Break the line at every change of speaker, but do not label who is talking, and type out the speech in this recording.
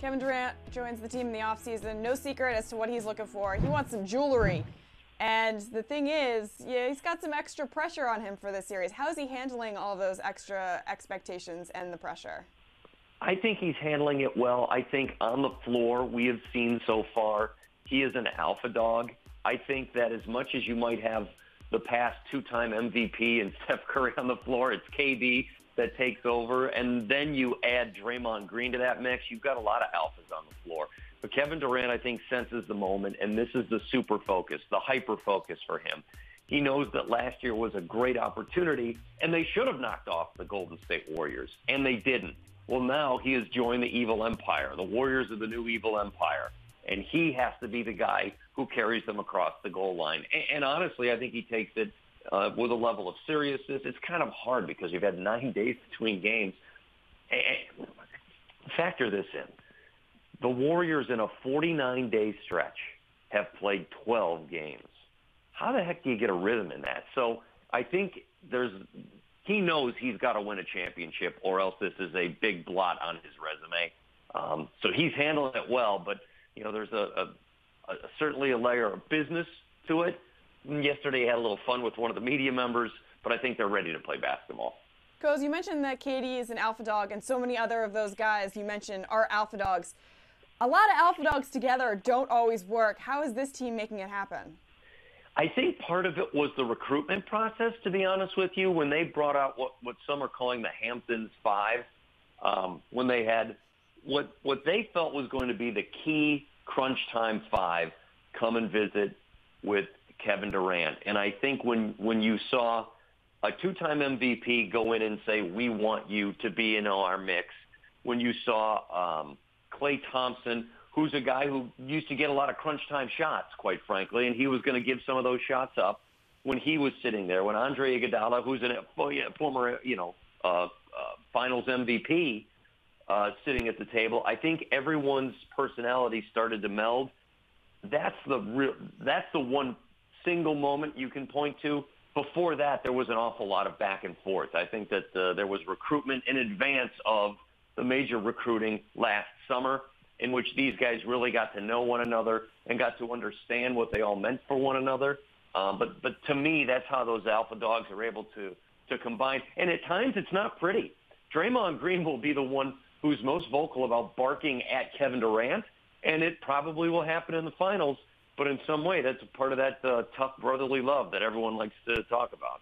Kevin Durant joins the team in the offseason. No secret as to what he's looking for. He wants some jewelry. And the thing is, yeah, he's got some extra pressure on him for this series. How is he handling all those extra expectations and the pressure?
I think he's handling it well. I think on the floor, we have seen so far, he is an alpha dog. I think that as much as you might have the past two-time MVP and Steph Curry on the floor, it's KD that takes over. And then you add Draymond Green to that mix. You've got a lot of alphas on the floor. But Kevin Durant, I think, senses the moment, and this is the super focus, the hyper focus for him. He knows that last year was a great opportunity, and they should have knocked off the Golden State Warriors, and they didn't. Well, now he has joined the evil empire. The Warriors are the new evil empire, and he has to be the guy who carries them across the goal line. And honestly, I think he takes it with a level of seriousness. It's kind of hard because you've had 9 days between games. And factor this in. The Warriors in a 49-day stretch have played 12 games. How the heck do you get a rhythm in that? So I think he knows he's got to win a championship or else this is a big blot on his resume. So he's handling it well, but there's certainly a layer of business to it. Yesterday he had a little fun with one of the media members, but I think they're ready to play basketball.
Koz, you mentioned that KD is an alpha dog, and so many other of those guys you mentioned are alpha dogs. A lot of alpha dogs together don't always work. How is this team making it happen?
I think part of it was the recruitment process, to be honest with you, when they brought out what some are calling the Hamptons Five, when they had what they felt was going to be the key crunch time five come and visit with Kevin Durant. And I think when you saw a two-time MVP go in and say, we want you to be in our mix, when you saw Klay Thompson, who's a guy who used to get a lot of crunch time shots, quite frankly, and he was going to give some of those shots up when he was sitting there. When Andre Iguodala, who's a former Finals MVP, sitting at the table, I think everyone's personality started to meld. That's the one single moment you can point to. Before that, there was an awful lot of back and forth. I think that there was recruitment in advance of the major recruiting last summer, in which these guys really got to know one another and got to understand what they all meant for one another. But to me, that's how those alpha dogs are able to combine. And at times, it's not pretty. Draymond Green will be the one who's most vocal about barking at Kevin Durant, and it probably will happen in the finals. But in some way, that's a part of that tough brotherly love that everyone likes to talk about.